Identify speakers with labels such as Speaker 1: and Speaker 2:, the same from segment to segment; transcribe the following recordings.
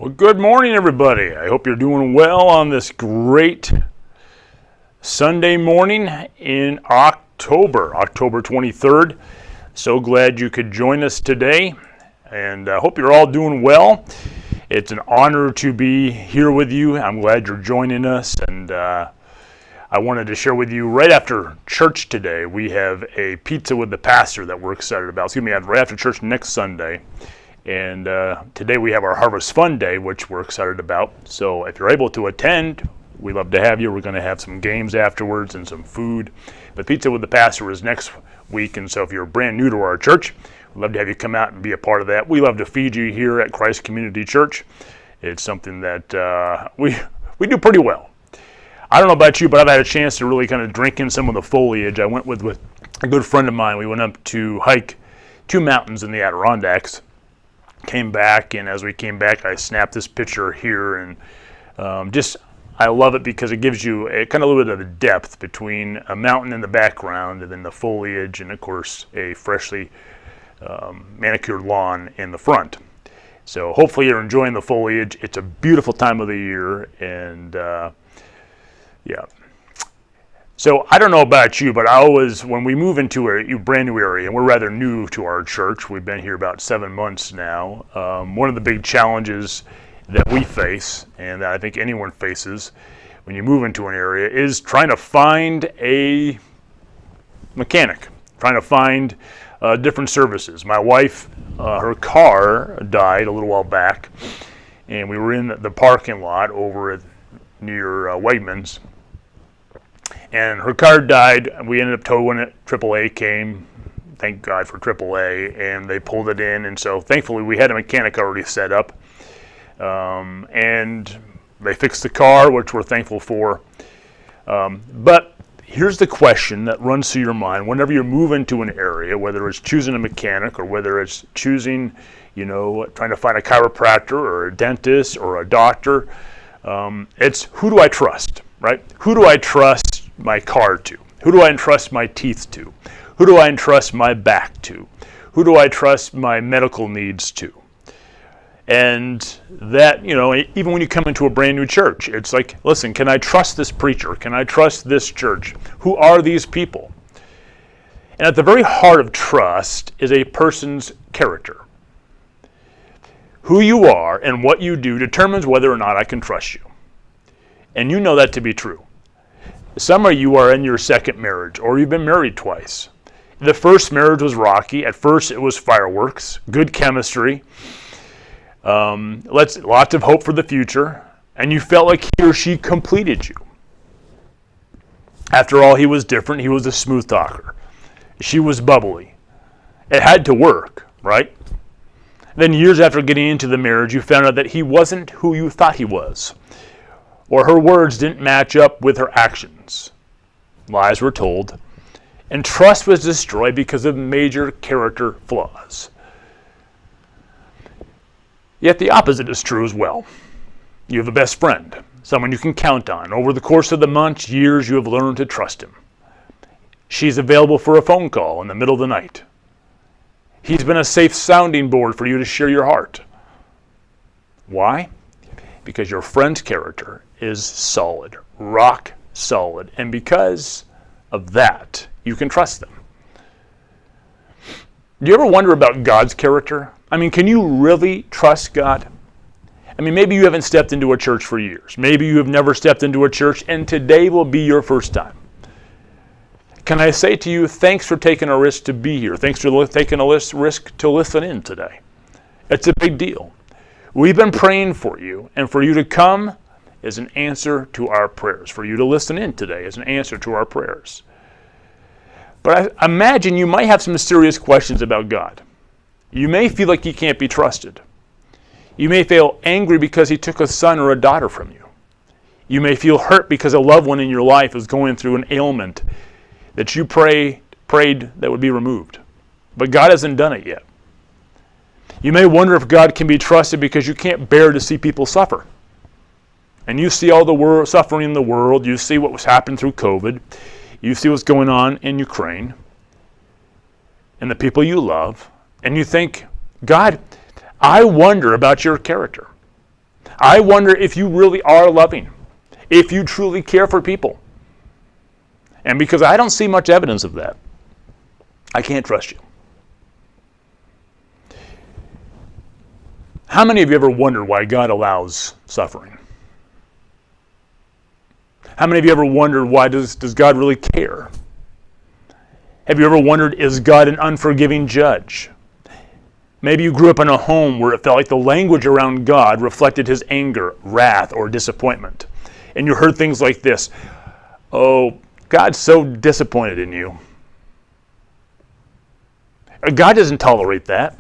Speaker 1: Well, good morning, everybody. I hope you're doing well on this great Sunday morning in October 23rd. So glad you could join us today, and I hope you're all doing well. It's an honor to be here with you. I'm glad you're joining us, and I wanted to share with you right after church today. We have a pizza with the pastor that we're excited about. Right after church next Sunday. And today we have our Harvest Fun Day, which we're excited about. So if you're able to attend, we'd love to have you. We're going to have some games afterwards and some food. But Pizza with the Pastor is next week, and so if you're brand new to our church, we'd love to have you come out and be a part of that. We love to feed you here at Christ Community Church. It's something that we do pretty well. I don't know about you, but I've had a chance to really kind of drink in some of the foliage. I went with a good friend of mine. We went up to hike 2 mountains in the Adirondacks. Came back, and as we came back, I snapped this picture here, and I love it because it gives you a kind of a little bit of the depth between a mountain in the background and then the foliage, and of course a freshly manicured lawn in the front. So hopefully you're enjoying the foliage. It's a beautiful time of the year, and yeah. So I don't know about you, but when we move into a brand new area, and we're rather new to our church, we've been here about 7 months now, one of the big challenges that we face, and that I think anyone faces when you move into an area, is trying to find a mechanic, trying to find different services. My wife, her car died a little while back, and we were in the parking lot over near Wegmans. And her car died. We ended up towing it. AAA came. Thank God for AAA. And they pulled it in. And so thankfully we had a mechanic already set up. And they fixed the car, which we're thankful for. But here's the question that runs through your mind whenever you move into an area, whether it's choosing a mechanic or whether it's choosing, trying to find a chiropractor or a dentist or a doctor. It's who do I trust, right? Who do I trust my car to? Who do I entrust my teeth to? Who do I entrust my back to? Who do I trust my medical needs to? And that, even when you come into a brand new church, it's like, listen, can I trust this preacher? Can I trust this church? Who are these people? And at the very heart of trust is a person's character. Who you are and what you do determines whether or not I can trust you. And you know that to be true. Some of you are in your second marriage, or you've been married twice. The first marriage was rocky. At first it was fireworks, good chemistry, lots of hope for the future, and you felt like he or she completed you. After all, he was different. He was a smooth talker. She was bubbly. It had to work, right? Then years after getting into the marriage, you found out that he wasn't who you thought he was, or her words didn't match up with her actions. Lies were told, and trust was destroyed because of major character flaws. Yet the opposite is true as well. You have a best friend, someone you can count on. Over the course of the months, years, you have learned to trust him. She's available for a phone call in the middle of the night. He's been a safe sounding board for you to share your heart. Why? Because your friend's character is solid, rock solid. And because of that, you can trust them. Do you ever wonder about God's character? I mean, can you really trust God? I mean, maybe you haven't stepped into a church for years. Maybe you have never stepped into a church, and today will be your first time. Can I say to you, thanks for taking a risk to be here. Thanks for taking a risk to listen in today. It's a big deal. We've been praying for you, and for you to come is an answer to our prayers. For you to listen in today is an answer to our prayers. But I imagine you might have some serious questions about God. You may feel like he can't be trusted. You may feel angry because he took a son or a daughter from you. You may feel hurt because a loved one in your life is going through an ailment that you prayed that would be removed. But God hasn't done it yet. You may wonder if God can be trusted because you can't bear to see people suffer. And you see all the suffering in the world. You see what was happening through COVID. You see what's going on in Ukraine and the people you love. And you think, God, I wonder about your character. I wonder if you really are loving, if you truly care for people. And because I don't see much evidence of that, I can't trust you. How many of you ever wonder why God allows suffering? How many of you ever wondered, why does God really care? Have you ever wondered, is God an unforgiving judge? Maybe you grew up in a home where it felt like the language around God reflected his anger, wrath, or disappointment. And you heard things like this: oh, God's so disappointed in you. God doesn't tolerate that.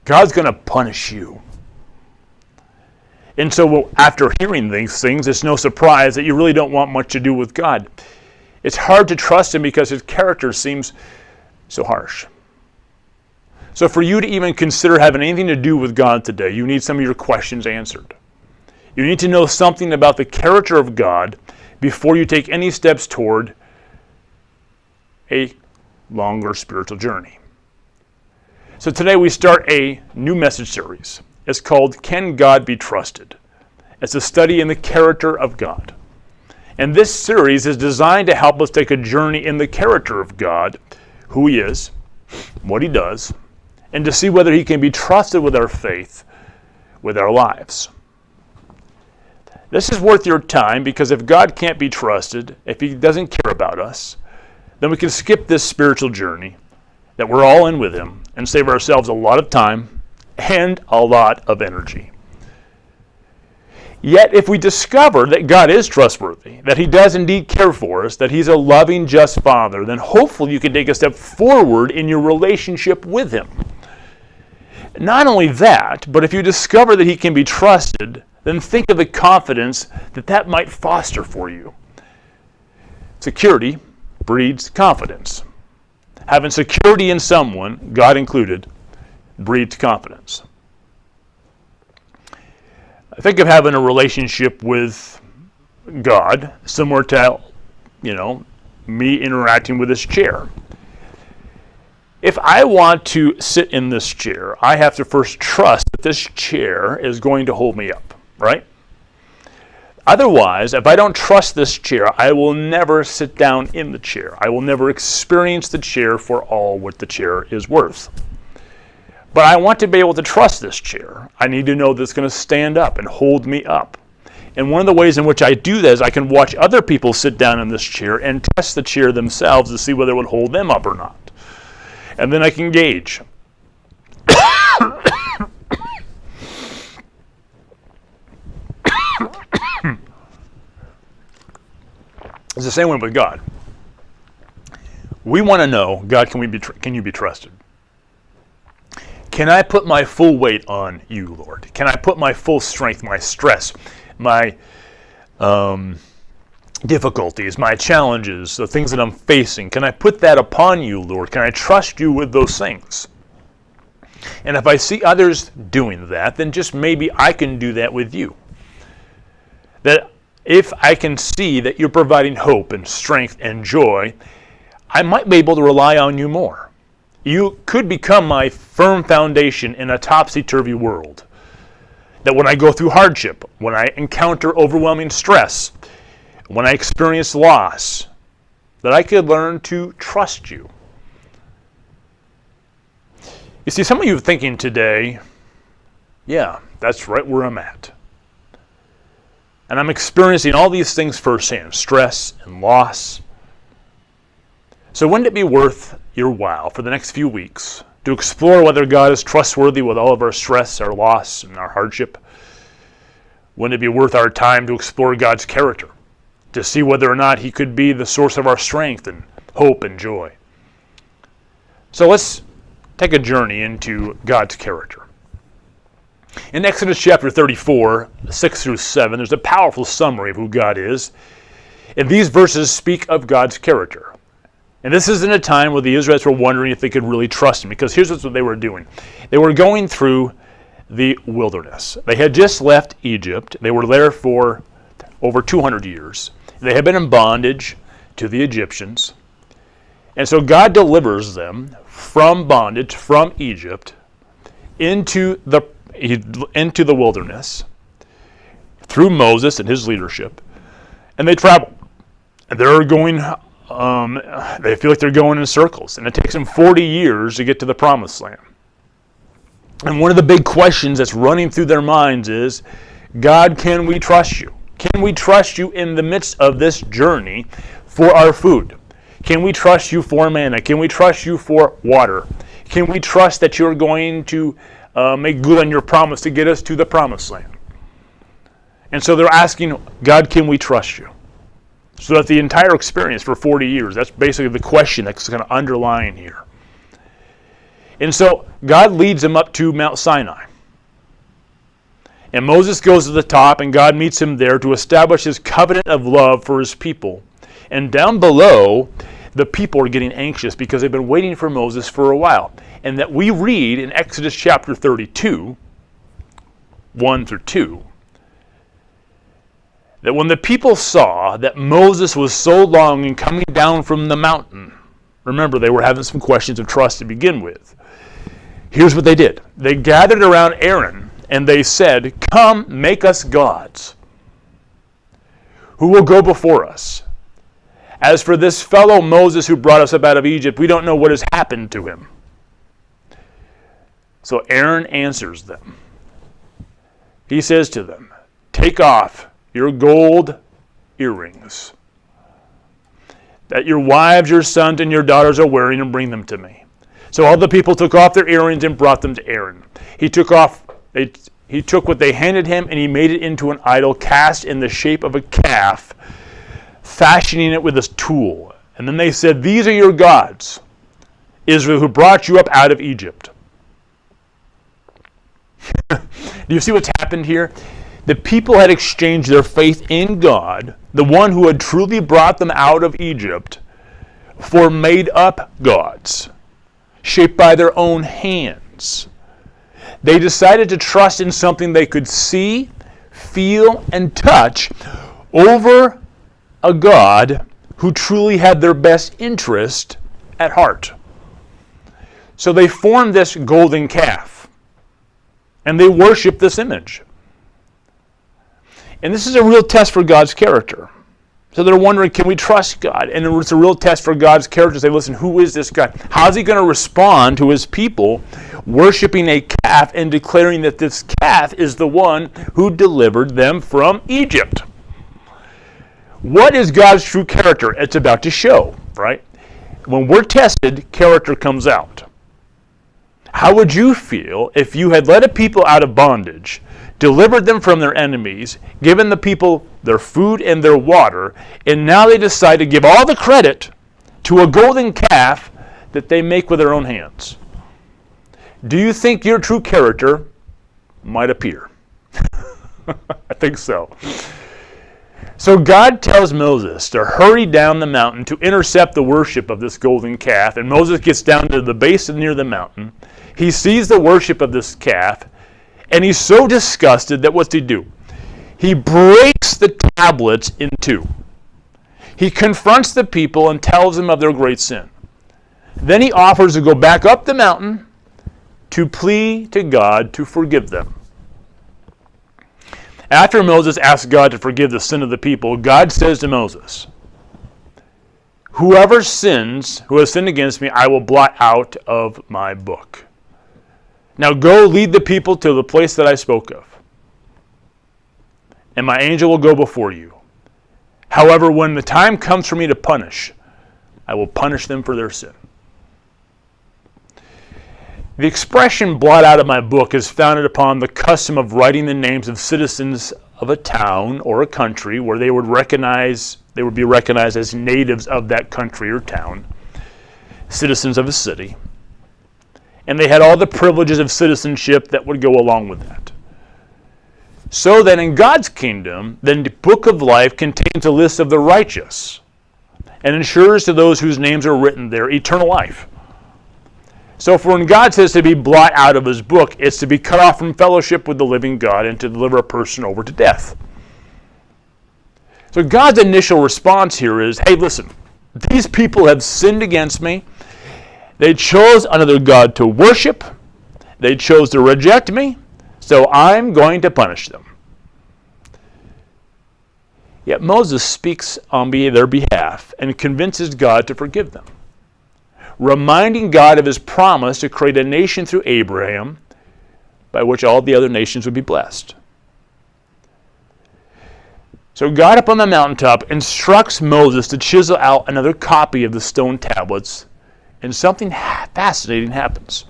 Speaker 1: God's going to punish you. And so after hearing these things, it's no surprise that you really don't want much to do with God. It's hard to trust him because his character seems so harsh. So for you to even consider having anything to do with God today, you need some of your questions answered. You need to know something about the character of God before you take any steps toward a longer spiritual journey. So today we start a new message series. It's called Can God Be Trusted? It's a study in the character of God. And this series is designed to help us take a journey in the character of God, who he is, what he does, and to see whether he can be trusted with our faith, with our lives. This is worth your time because if God can't be trusted, if he doesn't care about us, then we can skip this spiritual journey that we're all in with him and save ourselves a lot of time and a lot of energy. Yet if we discover that God is trustworthy, that he does indeed care for us, that he's a loving, just Father, then hopefully you can take a step forward in your relationship with him. Not only that, but if you discover that he can be trusted, then think of the confidence that that might foster for you. Security breeds confidence. Having security in someone, God included, breeds confidence. I think of having a relationship with God similar to, me interacting with this chair. If I want to sit in this chair, I have to first trust that this chair is going to hold me up, right? Otherwise, if I don't trust this chair, I will never sit down in the chair. I will never experience the chair for all what the chair is worth. But I want to be able to trust this chair. I need to know that it's going to stand up and hold me up. And one of the ways in which I do that is I can watch other people sit down in this chair and test the chair themselves to see whether it would hold them up or not. And then I can gauge. It's the same way with God. We want to know, God, can you be trusted? Can I put my full weight on you, Lord? Can I put my full strength, my stress, my difficulties, my challenges, the things that I'm facing, can I put that upon you, Lord? Can I trust you with those things? And if I see others doing that, then just maybe I can do that with you. That if I can see that you're providing hope and strength and joy, I might be able to rely on you more. You could become my firm foundation in a topsy-turvy world. That when I go through hardship, when I encounter overwhelming stress, when I experience loss, that I could learn to trust you. You see, some of you are thinking today, yeah, that's right where I'm at. And I'm experiencing all these things firsthand, stress and loss. So wouldn't it be worth your while for the next few weeks to explore whether God is trustworthy with all of our stress, our loss, and our hardship? Wouldn't it be worth our time to explore God's character, to see whether or not he could be the source of our strength and hope and joy? So let's take a journey into God's character. In Exodus chapter 34, 6 through 7, there's a powerful summary of who God is. And these verses speak of God's character. And this is in a time where the Israelites were wondering if they could really trust him, because here's what they were doing. They were going through the wilderness. They had just left Egypt. They were there for over 200 years. They had been in bondage to the Egyptians. And so God delivers them from bondage, from Egypt, into the wilderness. through Moses and his leadership, and they travel. And they're going, they feel like they're going in circles, and it takes them 40 years to get to the Promised Land. And one of the big questions that's running through their minds is, God, can we trust you? Can we trust you in the midst of this journey for our food? Can we trust you for manna? Can we trust you for water? Can we trust that you're going to make good on your promise to get us to the Promised Land? And so they're asking, God, can we trust you? So that the entire experience for 40 years, that's basically the question that's kind of underlying here. And so God leads them up to Mount Sinai. And Moses goes to the top, and God meets him there to establish his covenant of love for his people. And down below, the people are getting anxious because they've been waiting for Moses for a while. And that we read in Exodus chapter 32, 1 through 2, that when the people saw that Moses was so long in coming down from the mountain, remember, they were having some questions of trust to begin with. Here's what they did. They gathered around Aaron, and they said, come, make us gods, who will go before us. As for this fellow Moses who brought us up out of Egypt, we don't know what has happened to him. So Aaron answers them. He says to them, take off your gold earrings that your wives, your sons, and your daughters are wearing, and bring them to me. So all the people took off their earrings and brought them to Aaron. He took what they handed him, and he made it into an idol cast in the shape of a calf, fashioning it with a tool. And then they said, these are your gods, Israel, who brought you up out of Egypt. Do you see what's happened here? The people had exchanged their faith in God, the one who had truly brought them out of Egypt, for made-up gods, shaped by their own hands. They decided to trust in something they could see, feel, and touch over a God who truly had their best interest at heart. So they formed this golden calf, and they worshiped this image. And this is a real test for God's character. So they're wondering, can we trust God? And it's a real test for God's character. They listen, who is this God? How's he going to respond to his people worshiping a calf and declaring that this calf is the one who delivered them from Egypt? What is God's true character? It's about to show, right? When we're tested, character comes out. How would you feel if you had led a people out of bondage, delivered them from their enemies, given the people their food and their water, and now they decide to give all the credit to a golden calf that they make with their own hands? Do you think your true character might appear? I think so. So God tells Moses to hurry down the mountain to intercept the worship of this golden calf, and Moses gets down to the base near the mountain. He sees the worship of this calf, and he's so disgusted that what's he do? He breaks the tablets in two. He confronts the people and tells them of their great sin. Then he offers to go back up the mountain to plead to God to forgive them. After Moses asks God to forgive the sin of the people, God says to Moses, whoever sins, who has sinned against me, I will blot out of my book. Now go lead the people to the place that I spoke of, and my angel will go before you. However, when the time comes for me to punish, I will punish them for their sin. The expression blot out of my book is founded upon the custom of writing the names of citizens of a town or a country where they would be recognized as natives of that country or town, citizens of a city. And they had all the privileges of citizenship that would go along with that. So that in God's kingdom, the book of life contains a list of the righteous and ensures to those whose names are written there eternal life. So for when God says to be blot out of his book, it's to be cut off from fellowship with the living God and to deliver a person over to death. So God's initial response here is, hey, listen, these people have sinned against me. They chose another God to worship. They chose to reject me. So I'm going to punish them. Yet Moses speaks on their behalf and convinces God to forgive them, reminding God of his promise to create a nation through Abraham by which all the other nations would be blessed. So God up on the mountaintop instructs Moses to chisel out another copy of the stone tablets, and something fascinating happens.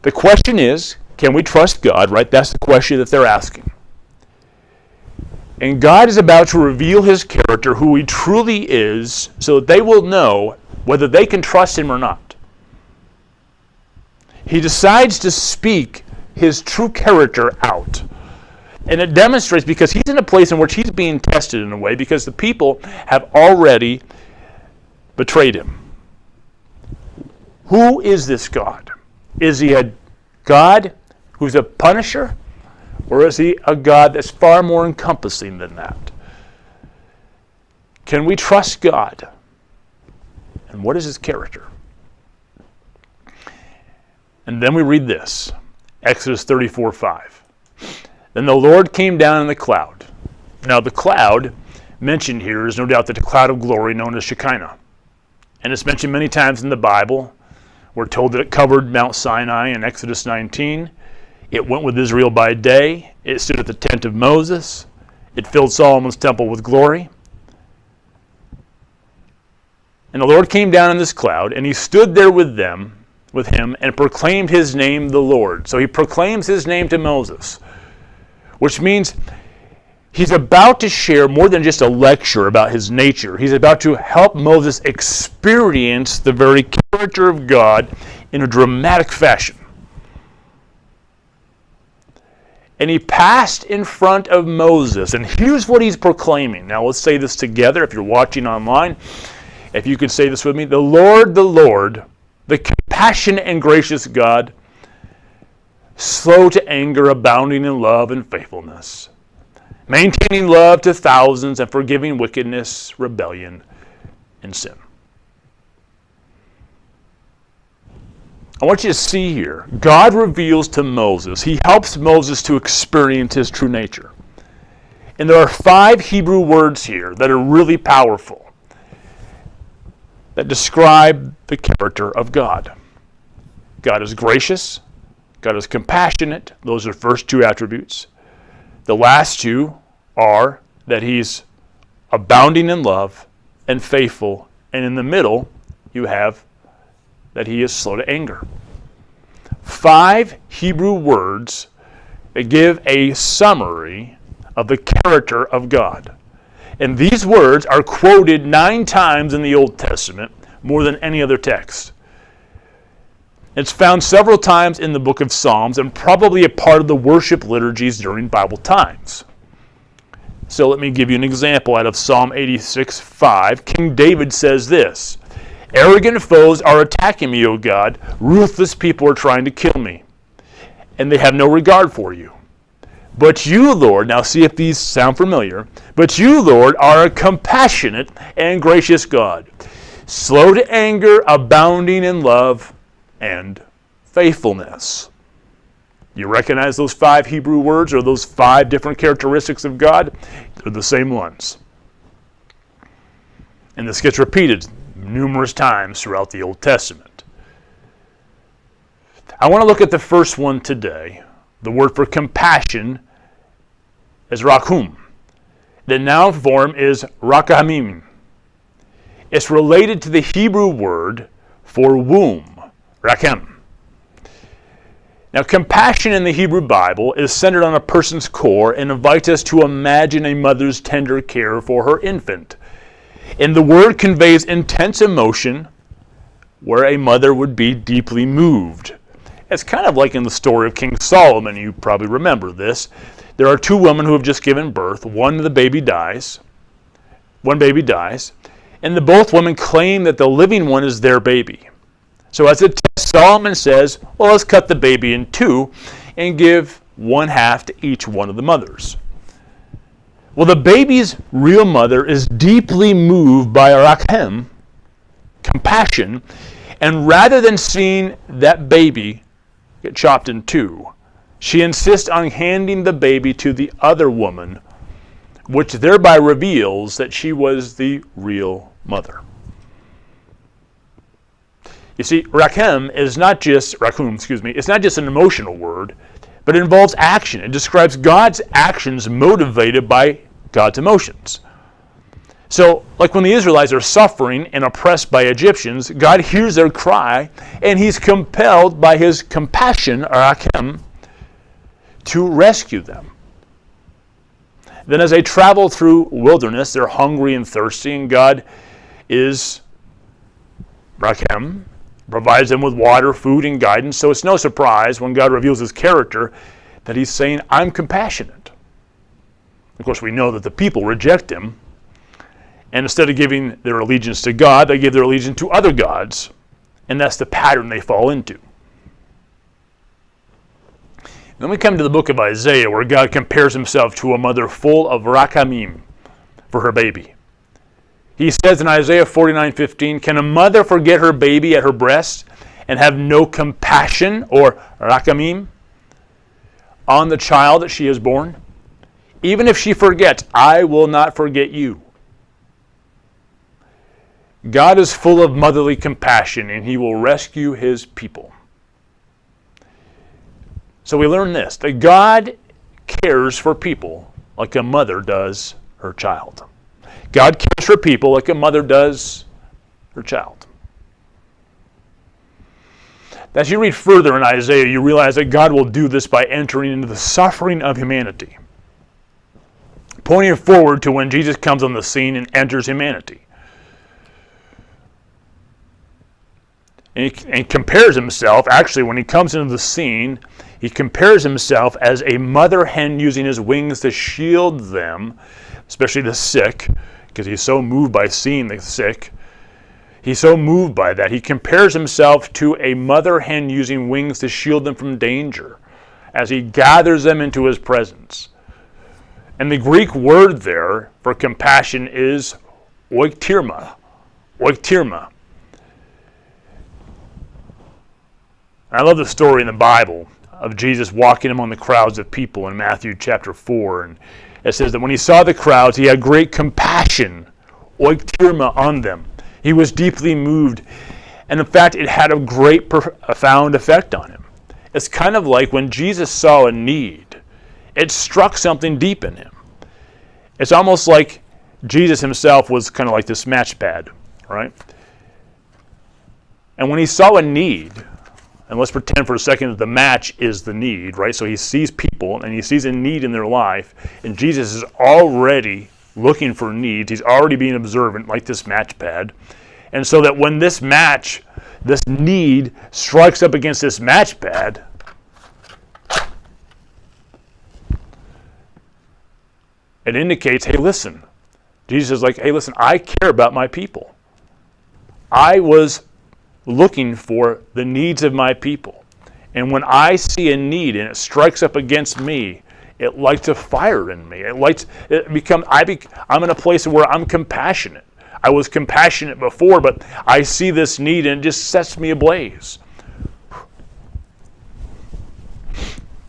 Speaker 1: The question is, can we trust God, right? That's the question that they're asking. And God is about to reveal his character, who he truly is, so that they will know whether they can trust him or not. He decides to speak his true character out. And it demonstrates, because he's in a place in which he's being tested in a way, because the people have already betrayed him. Who is this God? Is he a God who's a punisher? Or is he a God that's far more encompassing than that? Can we trust God? And what is his character? And then we read this, Exodus 34:5. Then the Lord came down in the cloud. Now the cloud mentioned here is no doubt the cloud of glory known as Shekinah. And it's mentioned many times in the Bible. We're told that it covered Mount Sinai in Exodus 19. It went with Israel by day. It stood at the tent of Moses. It filled Solomon's temple with glory. And the Lord came down in this cloud, and he stood there with him, and proclaimed his name, the Lord. So he proclaims his name to Moses, which means he's about to share more than just a lecture about his nature. He's about to help Moses experience the very character of God in a dramatic fashion. And he passed in front of Moses. And here's what he's proclaiming. Now let's say this together if you're watching online. If you could say this with me. The Lord, the compassionate and gracious God, slow to anger, abounding in love and faithfulness, maintaining love to thousands, and forgiving wickedness, rebellion, and sin. I want you to see here, God reveals to Moses, he helps Moses to experience his true nature. And there are 5 Hebrew words here that are really powerful, that describe the character of God. God is gracious. God is compassionate. Those are the first 2 attributes. The last 2 are that he's abounding in love and faithful. And in the middle, you have that he is slow to anger. 5 Hebrew words that give a summary of the character of God. And these words are quoted 9 times in the Old Testament, more than any other text. It's found several times in the book of Psalms and probably a part of the worship liturgies during Bible times. So let me give you an example out of Psalm 86:5. King David says this, "Arrogant foes are attacking me, O God. Ruthless people are trying to kill me, and they have no regard for you. But you, Lord," now see if these sound familiar, "but you, Lord, are a compassionate and gracious God, slow to anger, abounding in love and faithfulness." You recognize those 5 Hebrew words, or those 5 different characteristics of God? They're the same ones. And this gets repeated numerous times throughout the Old Testament. I want to look at the first one today. The word for compassion is rakhum. The noun form is rakamim. It's related to the Hebrew word for womb, rakem. Now, compassion in the Hebrew Bible is centered on a person's core and invites us to imagine a mother's tender care for her infant. And the word conveys intense emotion where a mother would be deeply moved. It's kind of like in the story of King Solomon. You probably remember this. There are 2 women who have just given birth. One baby dies, and the both women claim that the living one is their baby. So as it Solomon says, well, let's cut the baby in 2 and give 1/2 to each one of the mothers. Well, the baby's real mother is deeply moved by rakem, compassion, and rather than seeing that baby get chopped in 2, she insists on handing the baby to the other woman which thereby reveals that she was the real mother. You see, Rachum is not just an emotional word, but it involves action. It describes God's actions motivated by God's emotions. So, like when the Israelites are suffering and oppressed by Egyptians, God hears their cry, and he's compelled by his compassion, Rachum, to rescue them. Then as they travel through wilderness, they're hungry and thirsty, and God is Rachum, provides them with water, food, and guidance. So it's no surprise when God reveals his character that he's saying, I'm compassionate. Of course, we know that the people reject him, and instead of giving their allegiance to God, they give their allegiance to other gods, and that's the pattern they fall into. Then we come to the book of Isaiah, where God compares himself to a mother full of rachamim for her baby. He says in Isaiah 49:15, can a mother forget her baby at her breast and have no compassion, or rachamim, on the child that she has born? Even if she forgets, I will not forget you. God is full of motherly compassion, and he will rescue his people. So we learn this, that God cares for people like a mother does her child. God cares for people like a mother does her child. As you read further in Isaiah, you realize that God will do this by entering into the suffering of humanity, pointing forward to when Jesus comes on the scene and enters humanity. And he compares himself, actually when he comes into the scene, he compares himself as a mother hen using his wings to shield them, especially the sick, because he's so moved by seeing the sick. He's so moved by that. He compares himself to a mother hen using wings to shield them from danger as he gathers them into his presence. And the Greek word there for compassion is oiktirma. Oiktirma. I love the story in the Bible of Jesus walking among the crowds of people in Matthew chapter 4. And it says that when he saw the crowds, he had great compassion, oiktirma, on them. He was deeply moved. And in fact, it had a great, profound effect on him. It's kind of like when Jesus saw a need, it struck something deep in him. It's almost like Jesus himself was kind of like this match pad, right? And when he saw a need, and let's pretend for a second that the match is the need, right? So he sees people and he sees a need in their life, and Jesus is already looking for needs. He's already being observant, like this match pad. And so that when this need strikes up against this match pad, it indicates, hey, listen. Jesus is like, hey, listen, I care about my people. I was looking for the needs of my people. And when I see a need and it strikes up against me, it lights a fire in me. I'm in a place where I'm compassionate. I was compassionate before, but I see this need and it just sets me ablaze.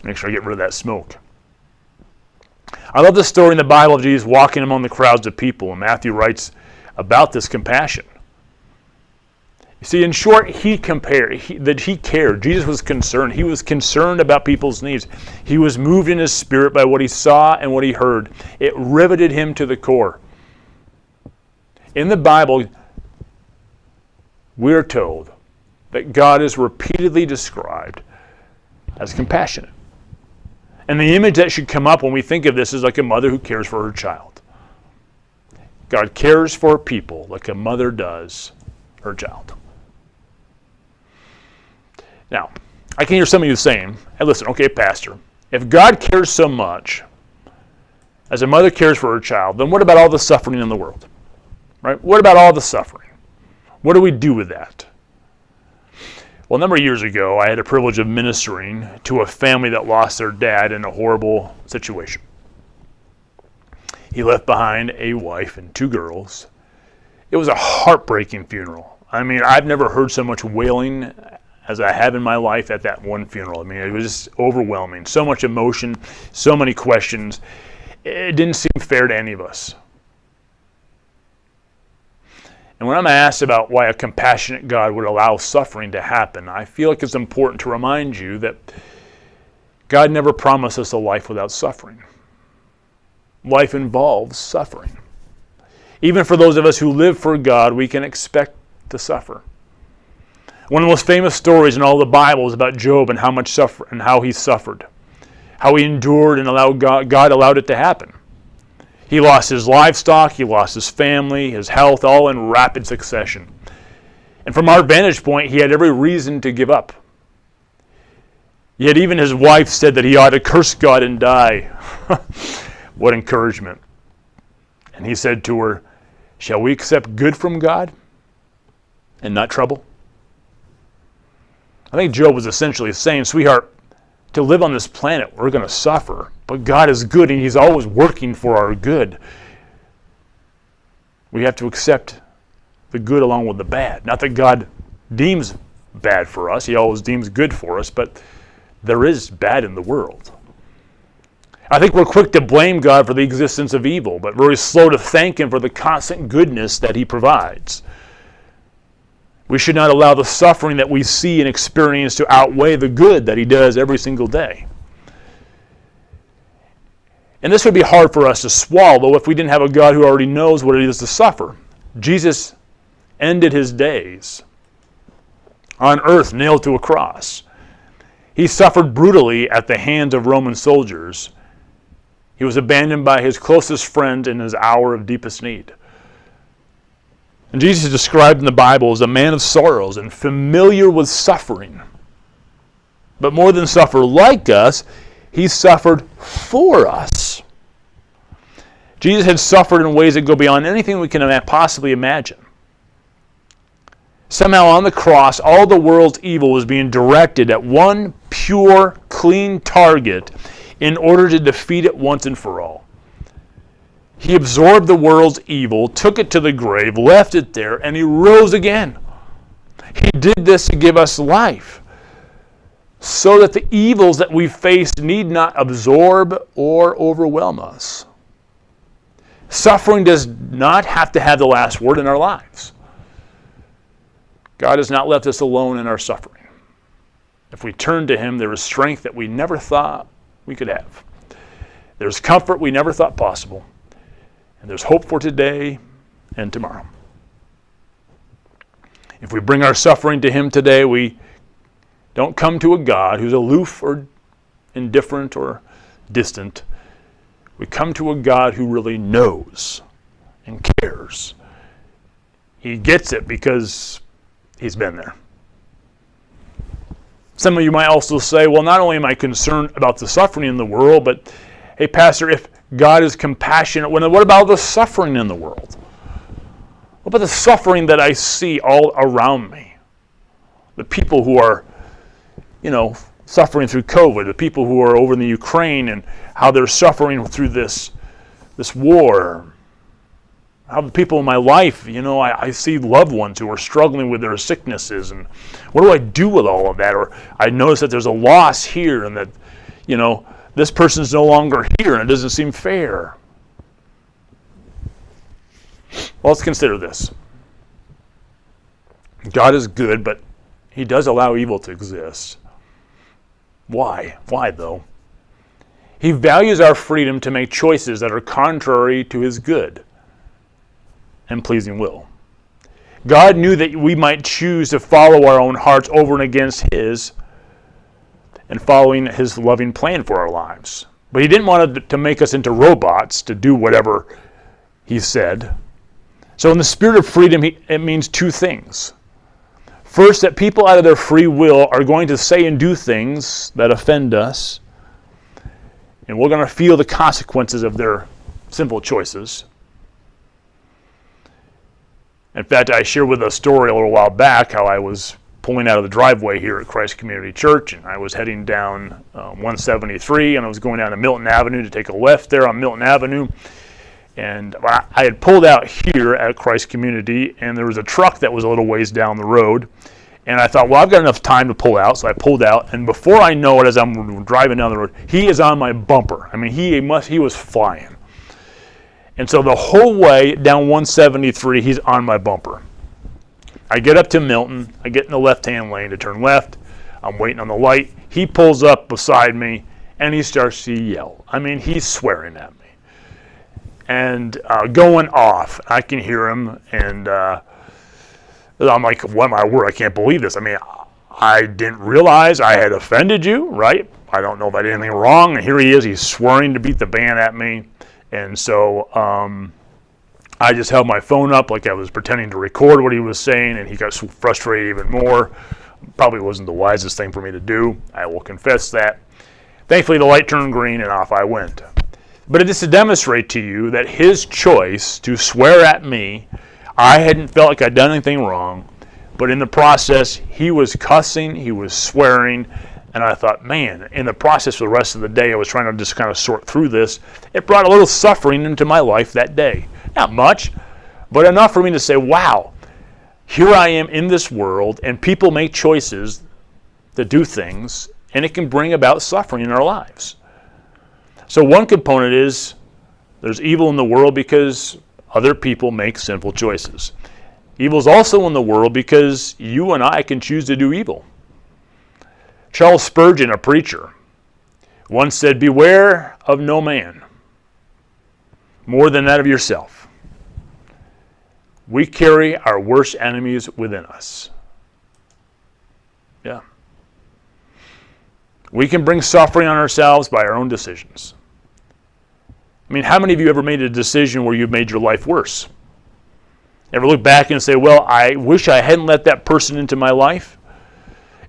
Speaker 1: Make sure I get rid of that smoke. I love the story in the Bible of Jesus walking among the crowds of people, and Matthew writes about this compassion. You see, in short, he cared. Jesus was concerned. He was concerned about people's needs. He was moved in his spirit by what he saw and what he heard. It riveted him to the core. In the Bible, we're told that God is repeatedly described as compassionate. And the image that should come up when we think of this is like a mother who cares for her child. God cares for people like a mother does her child. Now, I can hear some of you saying, hey, listen, okay, Pastor, if God cares so much as a mother cares for her child, then what about all the suffering in the world? Right? What about all the suffering? What do we do with that? Well, a number of years ago, I had the privilege of ministering to a family that lost their dad in a horrible situation. He left behind a wife and 2 girls. It was a heartbreaking funeral. I mean, I've never heard so much wailing as I have in my life at that one funeral. I mean, it was just overwhelming. So much emotion, so many questions. it didn't seem fair to any of us. And when I'm asked about why a compassionate God would allow suffering to happen, I feel like it's important to remind you that God never promised us a life without suffering. Life involves suffering. Even for those of us who live for God, we can expect to suffer. One of the most famous stories in all the Bible is about Job and how he suffered, how he endured and God allowed it to happen. He lost his livestock, he lost his family, his health, all in rapid succession. And from our vantage point, he had every reason to give up. Yet even his wife said that he ought to curse God and die. What encouragement. And he said to her, "Shall we accept good from God and not trouble?" I think Job was essentially saying, sweetheart, to live on this planet, we're going to suffer. But God is good, and he's always working for our good. We have to accept the good along with the bad. Not that God deems bad for us. He always deems good for us, but there is bad in the world. I think we're quick to blame God for the existence of evil, but very slow to thank him for the constant goodness that he provides. We should not allow the suffering that we see and experience to outweigh the good that he does every single day. And this would be hard for us to swallow if we didn't have a God who already knows what it is to suffer. Jesus ended his days on earth nailed to a cross. He suffered brutally at the hands of Roman soldiers. He was abandoned by his closest friend in his hour of deepest need. And Jesus is described in the Bible as a man of sorrows and familiar with suffering. But more than suffer like us, he suffered for us. Jesus had suffered in ways that go beyond anything we can possibly imagine. Somehow on the cross, all the world's evil was being directed at one pure, clean target in order to defeat it once and for all. He absorbed the world's evil, took it to the grave, left it there, and he rose again. He did this to give us life, so that the evils that we face need not absorb or overwhelm us. Suffering does not have to have the last word in our lives. God has not left us alone in our suffering. If we turn to him, there is strength that we never thought we could have. There's comfort we never thought possible. And there's hope for today and tomorrow. If we bring our suffering to him today, we don't come to a God who's aloof or indifferent or distant. We come to a God who really knows and cares. He gets it because he's been there. Some of you might also say, well, not only am I concerned about the suffering in the world, but hey, Pastor, if God is compassionate, what about the suffering in the world? What about the suffering that I see all around me? The people who are, suffering through COVID, the people who are over in the Ukraine and how they're suffering through this war. How the people in my life, I see loved ones who are struggling with their sicknesses, and what do I do with all of that? Or I notice that there's a loss here and that, this person's no longer here and it doesn't seem fair. Well, let's consider this. God is good, but he does allow evil to exist. Why? Why, though? He values our freedom to make choices that are contrary to his good and pleasing will. God knew that we might choose to follow our own hearts over and against his and following his loving plan for our lives. But he didn't want to make us into robots to do whatever he said. So in the spirit of freedom, it means two things. First, that people out of their free will are going to say and do things that offend us, and we're going to feel the consequences of their simple choices. In fact, I shared with a story a little while back how I was pulling out of the driveway here at Christ Community Church, and I was heading down 173, and I was going down to Milton Avenue to take a left there on Milton Avenue. And I had pulled out here at Christ Community, and there was a truck that was a little ways down the road, And I thought, well, I've got enough time to pull out, so I pulled out. And before I know it, as I'm driving down the road, he is on my bumper. I mean, he was flying. And so the whole way down 173, he's on my bumper. I get up to Milton. I get in the left-hand lane to turn left. I'm waiting on the light. He pulls up beside me, and he starts to yell. I mean, he's swearing at me. And going off. I can hear him, and I'm like, what my word, I can't believe this. I mean, I didn't realize I had offended you, right? I don't know if I did anything wrong. And here he is, he's swearing to beat the band at me. And so I just held my phone up like I was pretending to record what he was saying, and he got frustrated even more. Probably wasn't the wisest thing for me to do. I will confess that. Thankfully, the light turned green, and off I went. But it is to demonstrate to you that his choice to swear at me, I hadn't felt like I'd done anything wrong, but in the process, he was cussing, he was swearing, and I thought, man, in the process for the rest of the day, I was trying to just kind of sort through this. It brought a little suffering into my life that day. Not much, but enough for me to say, wow, here I am in this world, and people make choices to do things, and it can bring about suffering in our lives. So one component is there's evil in the world because other people make sinful choices. Evil is also in the world because you and I can choose to do evil. Charles Spurgeon, a preacher, once said, beware of no man more than that of yourself. We carry our worst enemies within us. Yeah. We can bring suffering on ourselves by our own decisions. I mean, how many of you ever made a decision where you've made your life worse? Ever look back and say, well, I wish I hadn't let that person into my life?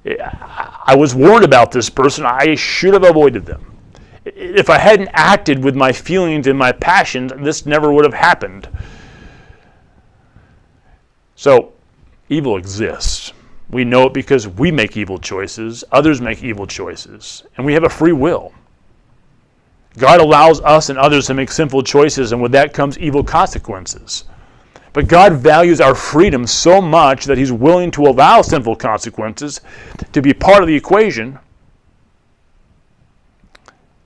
Speaker 1: I was warned about this person. I should have avoided them. If I hadn't acted with my feelings and my passions, this never would have happened. So, evil exists. We know it because we make evil choices. Others make evil choices. And we have a free will. God allows us and others to make sinful choices, and with that comes evil consequences. But God values our freedom so much that He's willing to allow sinful consequences to be part of the equation.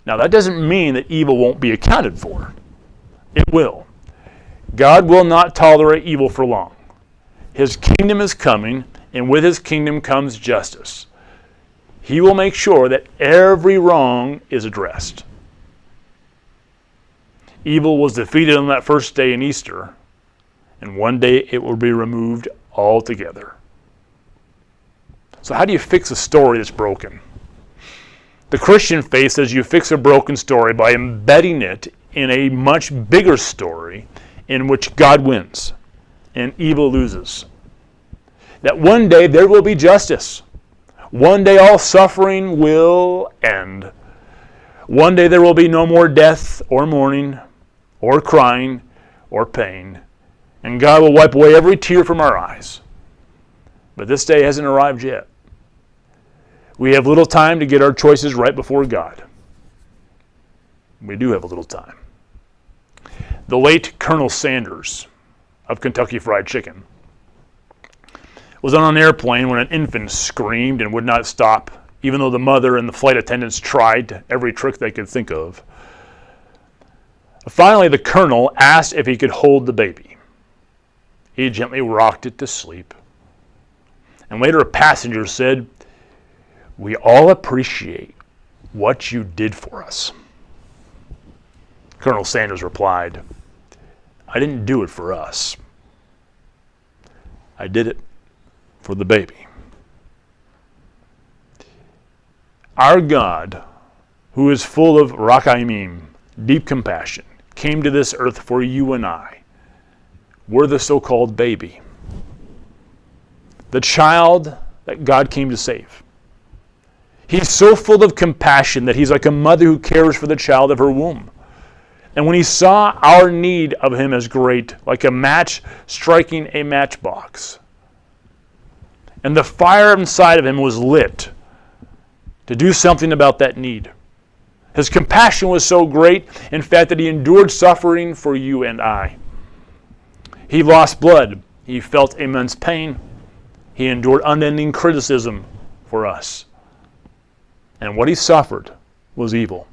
Speaker 1: Now, that doesn't mean that evil won't be accounted for. It will. God will not tolerate evil for long. His kingdom is coming, and with His kingdom comes justice. He will make sure that every wrong is addressed. Evil was defeated on that first day in Easter, and one day it will be removed altogether. So how do you fix a story that's broken? The Christian faith says you fix a broken story by embedding it in a much bigger story in which God wins and evil loses. That one day there will be justice. One day all suffering will end. One day there will be no more death or mourning or crying or pain. And God will wipe away every tear from our eyes. But this day hasn't arrived yet. We have little time to get our choices right before God. We do have a little time. The late Colonel Sanders of Kentucky Fried Chicken was on an airplane when an infant screamed and would not stop, even though the mother and the flight attendants tried every trick they could think of. Finally, the colonel asked if he could hold the baby. He gently rocked it to sleep. And later a passenger said, "We all appreciate what you did for us." Colonel Sanders replied, "I didn't do it for us. I did it for the baby." Our God, who is full of rachamim, deep compassion, came to this earth for you and I. We're the so-called baby. The child that God came to save. He's so full of compassion that He's like a mother who cares for the child of her womb. And when He saw our need of Him as great, like a match striking a matchbox, and the fire inside of Him was lit to do something about that need. His compassion was so great, in fact, that He endured suffering for you and I. He lost blood. He felt immense pain. He endured unending criticism for us. And what he suffered was evil.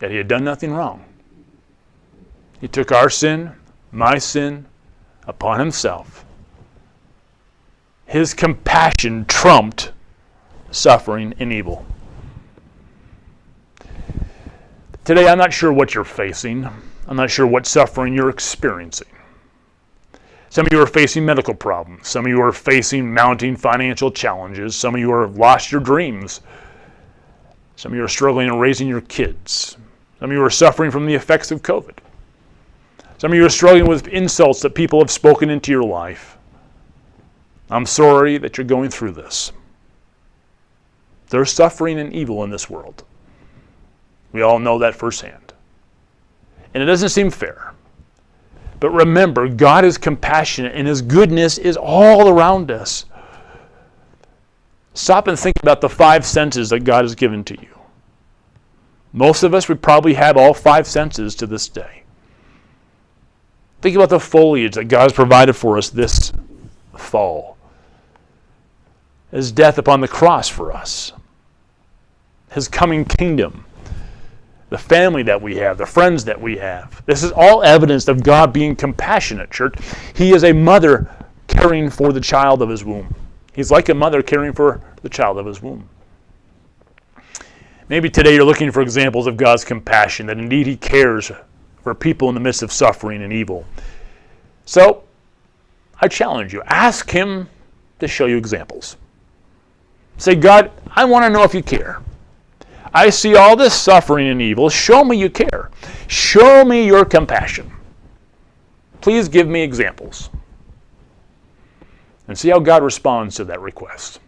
Speaker 1: Yet he had done nothing wrong. He took our sin, my sin, upon himself. His compassion trumped suffering and evil. Today, I'm not sure what you're facing. I'm not sure what suffering you're experiencing. Some of you are facing medical problems. Some of you are facing mounting financial challenges. Some of you have lost your dreams. Some of you are struggling in raising your kids. Some of you are suffering from the effects of COVID. Some of you are struggling with insults that people have spoken into your life. I'm sorry that you're going through this. There's suffering and evil in this world. We all know that firsthand. And it doesn't seem fair. But remember, God is compassionate and his goodness is all around us. Stop and think about the 5 senses that God has given to you. Most of us would probably have all 5 senses to this day. Think about the foliage that God has provided for us this fall. His death upon the cross for us. His coming kingdom. The family that we have, the friends that we have. This is all evidence of God being compassionate, church. He is a mother caring for the child of his womb. He's like a mother caring for the child of his womb. Maybe today you're looking for examples of God's compassion, that indeed he cares for people in the midst of suffering and evil. So, I challenge you, ask him to show you examples. Say, God, I want to know if you care. I see all this suffering and evil. Show me you care. Show me your compassion. Please give me examples. And see how God responds to that request.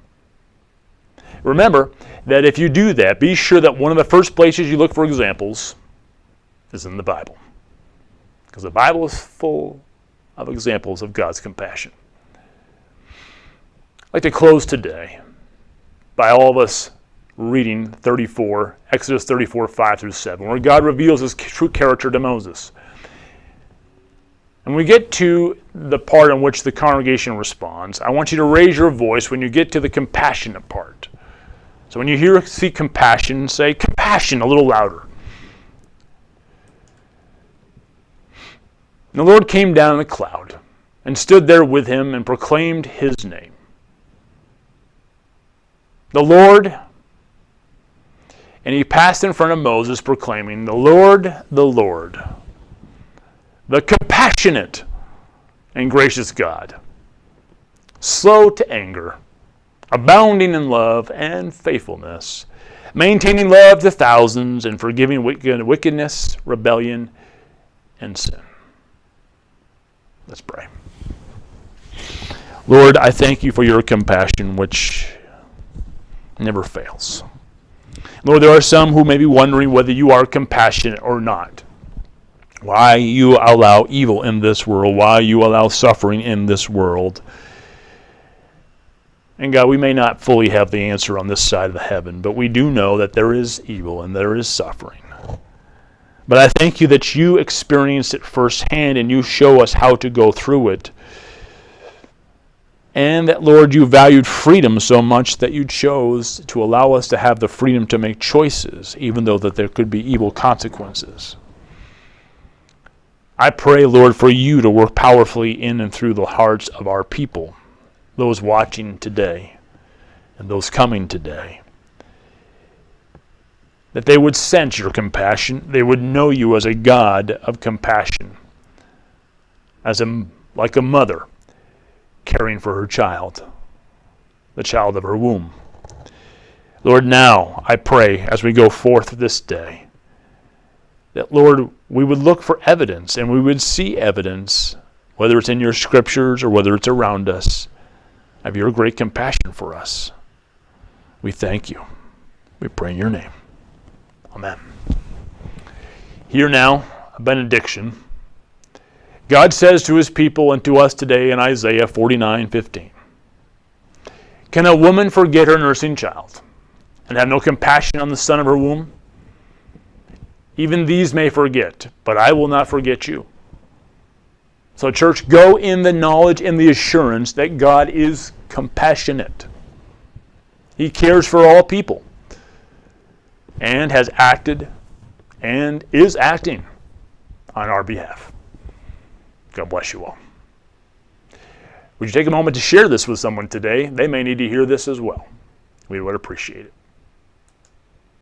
Speaker 1: Remember that if you do that, be sure that one of the first places you look for examples is in the Bible. Because the Bible is full of examples of God's compassion. I'd like to close today by all of us reading Exodus 34, 5 through 7, where God reveals his true character to Moses. And we get to the part in which the congregation responds. I want you to raise your voice when you get to the compassionate part. So when you see compassion, say compassion a little louder. And the Lord came down in a cloud and stood there with him and proclaimed his name. The Lord, and he passed in front of Moses proclaiming, the Lord, the compassionate and gracious God, slow to anger, abounding in love and faithfulness, maintaining love to thousands, and forgiving wickedness, rebellion, and sin. Let's pray. Lord, I thank you for your compassion, which never fails. Lord, there are some who may be wondering whether you are compassionate or not. Why you allow evil in this world, why you allow suffering in this world. And God, we may not fully have the answer on this side of the heaven, but we do know that there is evil and there is suffering. But I thank you that you experienced it firsthand and you show us how to go through it. And that, Lord, you valued freedom so much that you chose to allow us to have the freedom to make choices, even though that there could be evil consequences. I pray, Lord, for you to work powerfully in and through the hearts of our people, those watching today and those coming today. That they would sense your compassion. They would know you as a God of compassion, like a mother caring for her child, the child of her womb. Lord, now I pray as we go forth this day that, Lord, we would look for evidence and we would see evidence, whether it's in your scriptures or whether it's around us, of your great compassion for us. We thank you. We pray in your name. Amen. Hear now a benediction. God says to his people and to us today in Isaiah 49:15, can a woman forget her nursing child and have no compassion on the son of her womb? Even these may forget, but I will not forget you. So church, go in the knowledge and the assurance that God is compassionate. He cares for all people and has acted and is acting on our behalf. God bless you all. Would you take a moment to share this with someone today? They may need to hear this as well. We would appreciate it.